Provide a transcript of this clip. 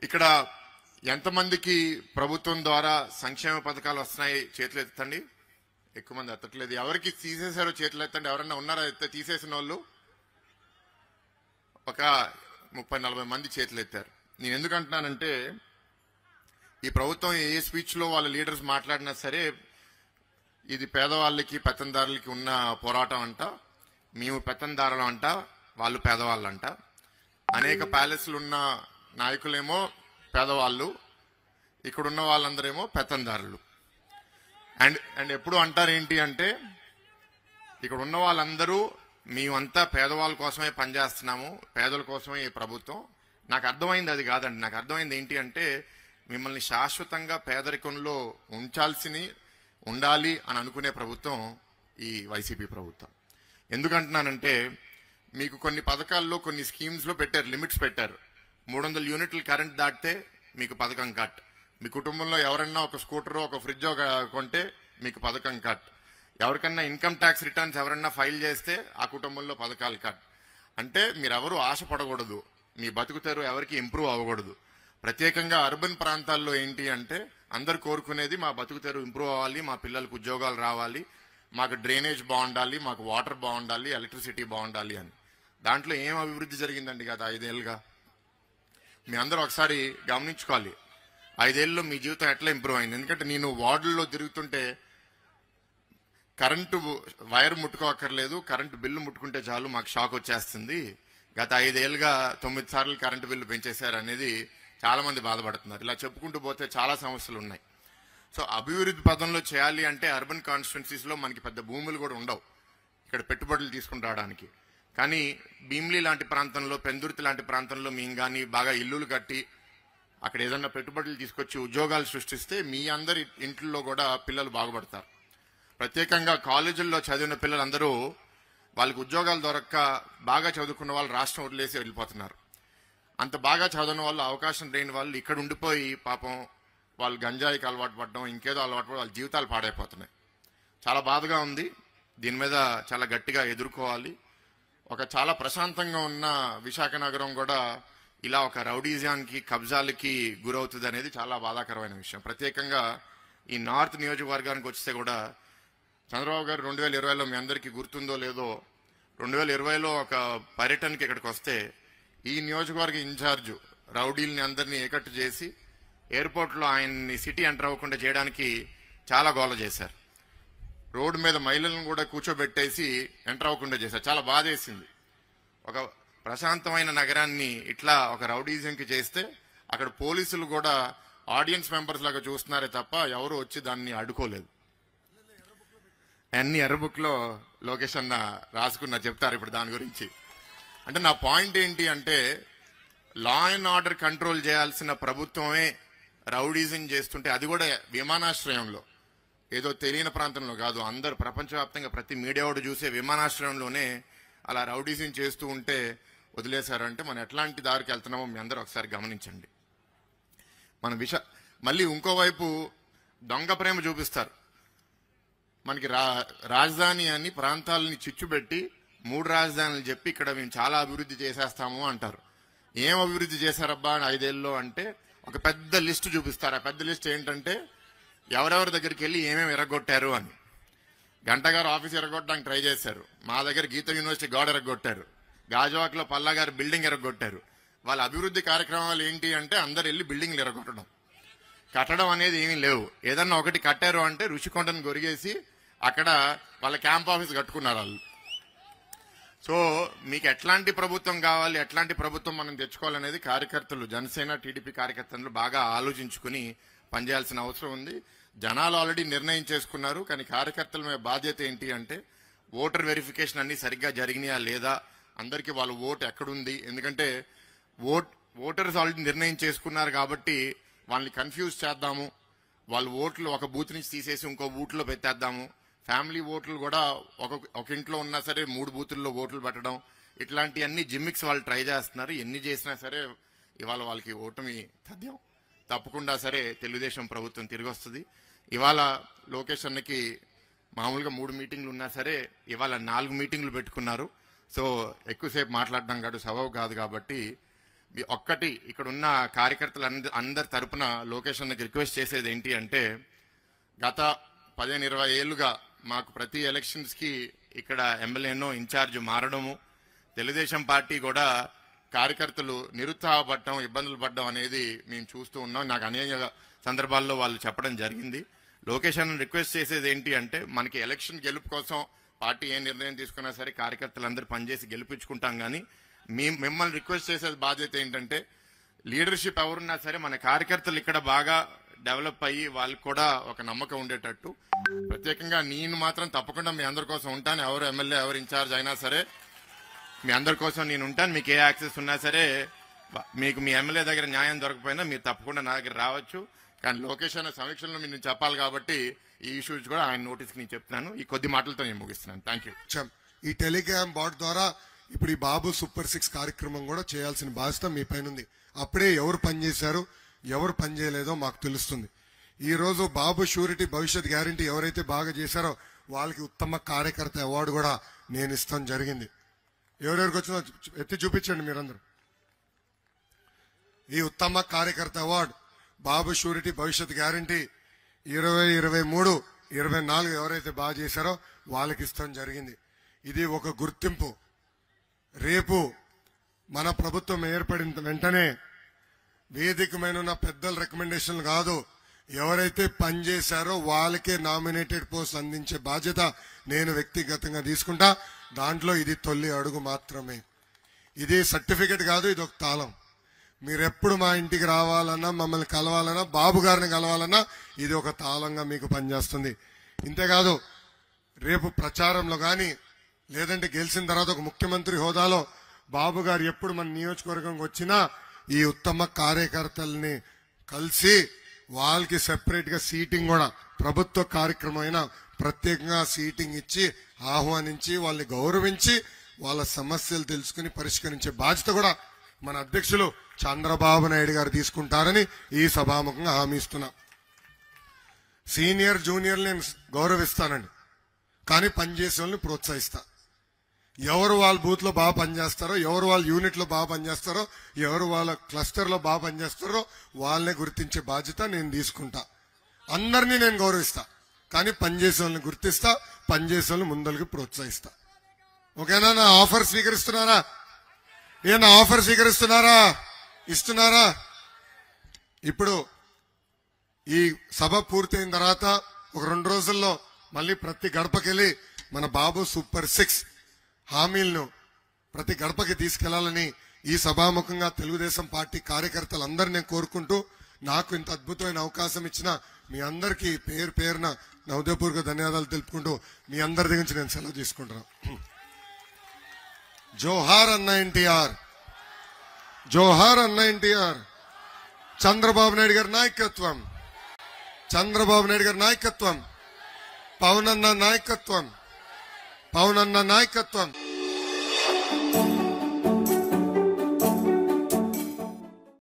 ఇక్కడ ఎంతమందికి ప్రభుత్వం ద్వారా సంక్షేమ పథకాలు వస్తున్నాయి చేతులు ఎత్తండి. ఎక్కువ మంది ఎత్తట్లేదు. ఎవరికి తీసేశారో చేతులు ఎత్తండి. ఎవరన్నా ఉన్నారా తీసేసిన వాళ్ళు? ఒక 30-40 మంది చేతులు ఎత్తారు. నేను ఎందుకంటున్నానంటే ఈ ప్రభుత్వం ఏ స్పీచ్ లో వాళ్ళ లీడర్స్ మాట్లాడినా సరే ఇది పేదవాళ్ళకి పెత్తందారులకి ఉన్న పోరాటం అంట, మేము పెత్తందారులు అంట, వాళ్ళు పేదవాళ్ళు అంట. అనేక ప్యాలెస్లు ఉన్న నాయకులేమో పేదవాళ్ళు, ఇక్కడున్న వాళ్ళందరేమో పెత్తందారులు. అండ్ ఎప్పుడు అంటారు ఏంటి అంటే ఇక్కడ ఉన్న వాళ్ళందరూ మేమంతా పేదవాళ్ళ కోసమే పనిచేస్తున్నాము, పేదల కోసమే ఈ ప్రభుత్వం. నాకు అర్థమైంది అది కాదండి. నాకు అర్థమైంది ఏంటి అంటే మిమ్మల్ని శాశ్వతంగా పేదరికంలో ఉండాలి అని అనుకునే ప్రభుత్వం ఈ వైసీపీ ప్రభుత్వం. ఎందుకంటున్నానంటే మీకు కొన్ని పథకాల్లో కొన్ని స్కీమ్స్ లో పెట్టారు, లిమిట్స్ పెట్టారు. 300 యూనిట్లు కరెంట్ దాటితే మీకు పథకం కట్. మీ కుటుంబంలో ఎవరన్నా ఒక స్కూటర్ ఒక ఫ్రిడ్జ్ కొంటే మీకు పథకం కట్. ఎవరికన్నా ఇన్కమ్ ట్యాక్స్ రిటర్న్స్ ఎవరన్నా ఫైల్ చేస్తే ఆ కుటుంబంలో పథకాలు కట్. అంటే మీరెవరూ ఆశపడకూడదు, మీ బతుకుతారు ఎవరికి ఇంప్రూవ్ అవ్వకూడదు. ప్రత్యేకంగా అర్బన్ ప్రాంతాల్లో ఏంటి అంటే అందరు కోరుకునేది మా బతుకుతారు ఇంప్రూవ్ అవ్వాలి, మా పిల్లలకు ఉద్యోగాలు రావాలి, మాకు డ్రైనేజ్ బాగుండాలి, మాకు వాటర్ బాగుండాలి, ఎలక్ట్రిసిటీ బాగుండాలి అని. దాంట్లో ఏం అభివృద్ధి జరిగిందండి గత 5 ఏళ్ళుగా? మీ అందరూ ఒకసారి గమనించుకోవాలి. 5 ఏళ్ళలో మీ జీవితం ఎట్లా ఇంప్రూవ్ అయింది? ఎందుకంటే నేను వార్డుల్లో తిరుగుతుంటే కరెంటు వైర్ ముట్టుకోక్కర్లేదు, కరెంటు బిల్లు ముట్టుకుంటే చాలు మాకు షాక్ వచ్చేస్తుంది. గత 5 ఏళ్ళుగా 9 సార్లు కరెంటు బిల్లు పెంచేశారు అనేది చాలా మంది బాధపడుతున్నారు. ఇలా చెప్పుకుంటూ పోతే చాలా సమస్యలు ఉన్నాయి. సో అభివృద్ధి పదంలో చేయాలి అంటే అర్బన్ కాన్స్టిట్యున్సీస్ లో మనకి పెద్ద భూములు కూడా ఉండవు ఇక్కడ పెట్టుబడులు తీసుకుని రావడానికి. కానీ భీమ్లీ లాంటి ప్రాంతంలో, పెందుర్తి లాంటి ప్రాంతంలో మేము కానీ బాగా ఇల్లులు కట్టి అక్కడ ఏదన్నా పెట్టుబడులు తీసుకొచ్చి ఉద్యోగాలు సృష్టిస్తే మీ అందరి ఇంట్లో కూడా పిల్లలు బాగుపడతారు. ప్రత్యేకంగా కాలేజీల్లో చదివిన పిల్లలందరూ వాళ్ళకి ఉద్యోగాలు దొరక్క బాగా చదువుకున్న వాళ్ళు రాష్ట్రం వదిలేసి వెళ్ళిపోతున్నారు. అంత బాగా చదివిన వాళ్ళు, అవకాశం లేని వాళ్ళు ఇక్కడ ఉండిపోయి పాపం వాళ్ళు గంజాయికి అలవాటు పడడం, ఇంకేదో అలవాటు పడడం, వాళ్ళ జీవితాలు పాడైపోతున్నాయి. చాలా బాధగా ఉంది. దీని మీద చాలా గట్టిగా ఎదుర్కోవాలి. ఒక చాలా ప్రశాంతంగా ఉన్న విశాఖ నగరం కూడా ఇలా ఒక రౌడీజానికి, కబ్జాలకి గురవుతుంది అనేది చాలా బాధాకరమైన విషయం. ప్రత్యేకంగా ఈ నార్త్ నియోజకవర్గానికి వస్తే కూడా చంద్రబాబు గారు 2020లో మీ అందరికీ గుర్తుందో లేదో 2020లో ఒక పర్యటనకి ఇక్కడికి వస్తే ఈ నియోజకవర్గ ఇన్ఛార్జ్ రౌడీల్ని అందరినీ ఏకట్టు చేసి ఎయిర్పోర్ట్ లో ఆయన్ని సిటీ ఎంటర్ అవ్వకుండా చేయడానికి చాలా గోల చేశారు. రోడ్డు మీద మహిళలను కూడా కూర్చోబెట్టేసి ఎంటర్ అవ్వకుండా చేశారు. చాలా బాధేసింది. ఒక ప్రశాంతమైన నగరాన్ని ఇట్లా ఒక రౌడీజంకి చేస్తే అక్కడ పోలీసులు కూడా ఆడియన్స్ మెంబర్స్ లాగా చూస్తున్నారే తప్ప ఎవరు వచ్చి దాన్ని అడ్డుకోలేదు. అన్ని ఎర్రబుక్ లో లోకేష్ అన్న రాసుకున్నా, చెప్తారు ఇప్పుడు దాని గురించి. అంటే నా పాయింట్ ఏంటి అంటే లా అండ్ ఆర్డర్ కంట్రోల్ చేయాల్సిన ప్రభుత్వమే రౌడీజం చేస్తుంటే, అది కూడా విమానాశ్రయంలో, ఏదో తెలియని ప్రాంతంలో కాదు, అందరు ప్రపంచవ్యాప్తంగా ప్రతి మీడియా వాడు చూసే విమానాశ్రయంలోనే అలా రౌడీజం చేస్తూ ఉంటే వదిలేశారంటే మనం ఎట్లాంటి దారికి వెళ్తున్నామో మీ అందరూ ఒకసారి గమనించండి. మన మళ్ళీ ఇంకోవైపు దొంగ ప్రేమ చూపిస్తారు. మనకి రాజధాని అని ప్రాంతాలని చిచ్చుపెట్టి 3 రాజధానులు చెప్పి ఇక్కడ మేము చాలా అభివృద్ధి చేసేస్తాము అంటారు. ఏం అభివృద్ధి చేశారబ్బా 5 ఏళ్ళలో అంటే ఒక పెద్ద లిస్టు చూపిస్తారు. ఆ పెద్ద లిస్ట్ ఏంటంటే ఎవరెవరి దగ్గరికి వెళ్ళి ఏమేమి ఎరగొట్టారు అని. గంట గారు ఆఫీస్ ఎరగొట్టడానికి ట్రై చేశారు. మా దగ్గర గీత యూనివర్సిటీ గోడ ఎరగొట్టారు. గాజువాక్లో పల్లా గారు బిల్డింగ్ ఎరగొట్టారు. వాళ్ళ అభివృద్ధి కార్యక్రమాలు ఏంటి అంటే అందరు వెళ్ళి బిల్డింగ్లు ఎరగొట్టడం, కట్టడం అనేది ఏమీ లేవు. ఏదన్నా ఒకటి కట్టారు అంటే రుషికొండను గొరిగేసి అక్కడ వాళ్ళ క్యాంప్ ఆఫీస్ కట్టుకున్నారు వాళ్ళు. సో మీకు ఎట్లాంటి ప్రభుత్వం కావాలి, ఎట్లాంటి ప్రభుత్వం మనం తెచ్చుకోవాలనేది కార్యకర్తలు, జనసేన టీడీపీ కార్యకర్తలు బాగా ఆలోచించుకుని పనిచేయాల్సిన అవసరం ఉంది. జనాలు ఆల్రెడీ నిర్ణయం చేసుకున్నారు. కానీ కార్యకర్తల మీద బాధ్యత ఏంటి అంటే ఓటర్ వెరిఫికేషన్ అన్ని సరిగ్గా జరిగినాయా లేదా, అందరికీ వాళ్ళ ఓటు ఎక్కడుంది. ఎందుకంటే ఓటర్స్ ఆల్రెడీ నిర్ణయం చేసుకున్నారు కాబట్టి వాళ్ళని కన్ఫ్యూజ్ చేద్దాము, వాళ్ళ ఓట్లు ఒక బూత్ నుంచి తీసేసి ఇంకో బూత్లో పెట్టేద్దాము, ఫ్యామిలీ ఓట్లు కూడా ఒక ఇంట్లో ఉన్నా సరే 3 బూతుల్లో ఓట్లు పెట్టడం, ఇట్లాంటివన్నీ జిమ్మిక్స్ వాళ్ళు ట్రై చేస్తున్నారు. ఎన్ని చేసినా సరే ఇవాళ వాళ్ళకి ఓటమి తథ్యం. తప్పకుండా సరే తెలుగుదేశం ప్రభుత్వం తిరిగి వస్తుంది. ఇవాళ లోకేష్ అన్నకి మామూలుగా 3 మీటింగ్లు ఉన్నా సరే ఇవాళ 4 మీటింగ్లు పెట్టుకున్నారు. సో ఎక్కువసేపు మాట్లాడడం కాదు, సబబు కాదు. కాబట్టి ఒక్కటి ఇక్కడ ఉన్న కార్యకర్తలు అందరి తరపున లోకేష్ అన్నకి రిక్వెస్ట్ చేసేది ఏంటి అంటే, గత 15-20 ఏళ్లుగా మాకు ప్రతి ఎలక్షన్స్ కి ఇక్కడ ఎమ్మెల్యేనో ఇన్ఛార్జ్ మారడము, తెలుగుదేశం పార్టీ కూడా కార్యకర్తలు నిరుత్సాహపడటం, ఇబ్బందులు పడడం అనేది మేము చూస్తూ ఉన్నాం. నాకు అనేక సందర్భాల్లో వాళ్ళు చెప్పడం జరిగింది. లోకేష్ అన్న రిక్వెస్ట్ చేసేది ఏంటి అంటే, మనకి ఎలక్షన్ గెలుపు కోసం పార్టీ ఏ నిర్ణయం తీసుకున్నా సరే కార్యకర్తలందరూ పనిచేసి గెలిపించుకుంటాం. కానీ మిమ్మల్ని రిక్వెస్ట్ చేసేది బాధ్యత ఏంటంటే, లీడర్షిప్ ఎవరున్నా సరే మన కార్యకర్తలు ఇక్కడ బాగా డెవలప్ అయ్యి వాళ్ళకి కూడా ఒక నమ్మకం ఉండేటట్టు, ప్రత్యేకంగా నేను మాత్రం తప్పకుండా మీ అందరి కోసం ఉంటాను. ఎవరు ఎమ్మెల్యే ఎవరు ఇన్ఛార్జ్ అయినా సరే మీ అందరి కోసం నేను ఉంటాను. మీకు ఏ యాక్సెస్ ఉన్నా సరే, మీకు మీ ఎమ్మెల్యే దగ్గర న్యాయం దొరకపోయినా మీరు తప్పకుండా నా దగ్గర రావచ్చు. కానీ లోకేష్ అన్న సమీక్షలో మీరు చెప్పాలి కాబట్టి ఈ ఇష్యూస్ కూడా ఆయన నోటీస్కి నేను చెప్తున్నాను. ఈ కొద్ది మాటలతో నేను ముగిస్తున్నాను. Thank you. ఈ టెలిగ్రామ్ బాట్ ద్వారా ఇప్పుడు ఈ బాబు సూపర్ 6 కార్యక్రమం కూడా చేయాల్సిన బాధ్యత మీ పైన ఉంది. అప్పుడే ఎవరు పనిచేశారు ఎవరు పనిచేయలేదో మాకు తెలుస్తుంది. ఈ రోజు బాబు షూరిటీ భవిష్యత్ గ్యారంటీ ఎవరైతే బాగా చేశారో వాళ్ళకి ఉత్తమ కార్యకర్త అవార్డు కూడా నేను ఇస్తాం జరిగింది. ఎవరెవరికి వచ్చినా ఎత్తి చూపించండి మీరందరూ. ఈ ఉత్తమ కార్యకర్త అవార్డు బాబు షూరిటీ భవిష్యత్ గ్యారంటీ 2023, 24 ఎవరైతే బాగా చేశారో వాళ్ళకి ఇస్తాం జరిగింది. ఇది ఒక గుర్తింపు. రేపు మన ప్రభుత్వం ఏర్పడిన వెంటనే వేదికమైన పెద్దల రికమెండేషన్లు కాదు, ఎవరైతే పనిచేశారో వాళ్ళకే నామినేటెడ్ పోస్ట్ అందించే బాధ్యత నేను వ్యక్తిగతంగా తీసుకుంటా. దాంట్లో ఇది తొలి అడుగు మాత్రమే. ఇది సర్టిఫికెట్ కాదు, ఇది ఒక తాళం. మీరెప్పుడు మా ఇంటికి రావాలన్నా మమ్మల్ని కలవాలన్నా బాబు గారిని కలవాలన్నా ఇది ఒక తాళంగా మీకు పనిచేస్తుంది. ఇంతేకాదు రేపు ప్రచారంలో కానీ లేదంటే గెలిచిన తర్వాత ఒక ముఖ్యమంత్రి హోదాలో బాబు గారు ఎప్పుడు మన నియోజకవర్గంకి వచ్చినా ఈ ఉత్తమ కార్యకర్తల్ని కలిసి వాళ్ళకి సెపరేట్ గా సీటింగ్ కూడా ప్రభుత్వ కార్యక్రమం అయినా ప్రత్యేకంగా సీటింగ్ ఇచ్చి ఆహ్వానించి వాళ్ళని గౌరవించి వాళ్ళ సమస్యలు తెలుసుకుని పరిష్కరించే బాధ్యత కూడా మన అధ్యక్షులు చంద్రబాబు నాయుడు గారు తీసుకుంటారని ఈ సభాముఖంగా హామీ ఇస్తున్నా. సీనియర్ జూనియర్ నేను గౌరవిస్తానండి, కానీ పనిచేసే వాళ్ళని ప్రోత్సహిస్తా. ఎవరు వాళ్ళ బూత్ లో బాగా పనిచేస్తారో, ఎవరు వాళ్ళ యూనిట్ లో బాగా పనిచేస్తారో, ఎవరు వాళ్ళ క్లస్టర్ లో బాగా పనిచేస్తారో వాళ్ళనే గుర్తించే బాధ్యత నేను తీసుకుంటా. అందరినీ నేను గౌరవిస్తా, కానీ పనిచేసే వాళ్ళని గుర్తిస్తా, పనిచేసే వాళ్ళని ముందరికి ప్రోత్సహిస్తా. ఓకేనా? నా ఆఫర్ స్వీకరిస్తున్నారా? ఏనా ఆఫర్ స్వీకరిస్తున్నారా? ఇస్తున్నారా? ఇప్పుడు ఈ సభ పూర్తయిన తర్వాత ఒక 2 రోజుల్లో మళ్ళీ ప్రతి గడపకెళ్ళి మన బాబు సూపర్ 6 హామీలను ప్రతి గడపకి తీసుకెళ్లాలని ఈ సభాముఖంగా తెలుగుదేశం పార్టీ కార్యకర్తలందరూ నేను కోరుకుంటూ, నాకు ఇంత అద్భుతమైన అవకాశం ఇచ్చిన మీ అందరికీ పేరు పేరున నా హృదయపూర్వక ధన్యవాదాలు తెలుపుకుంటూ మీ అందరి దగ్గర నుంచి నేను సెలవు తీసుకుంటున్నాను. జోహార్ అన్న ఎన్టీఆర్, జోహార్ అన్న ఎన్టీఆర్. చంద్రబాబు నాయుడు గారి నాయకత్వం, చంద్రబాబు నాయుడు గారి నాయకత్వం, పవన్ అన్న నాయకత్వం, పవన్ అన్న నాయకత్వం.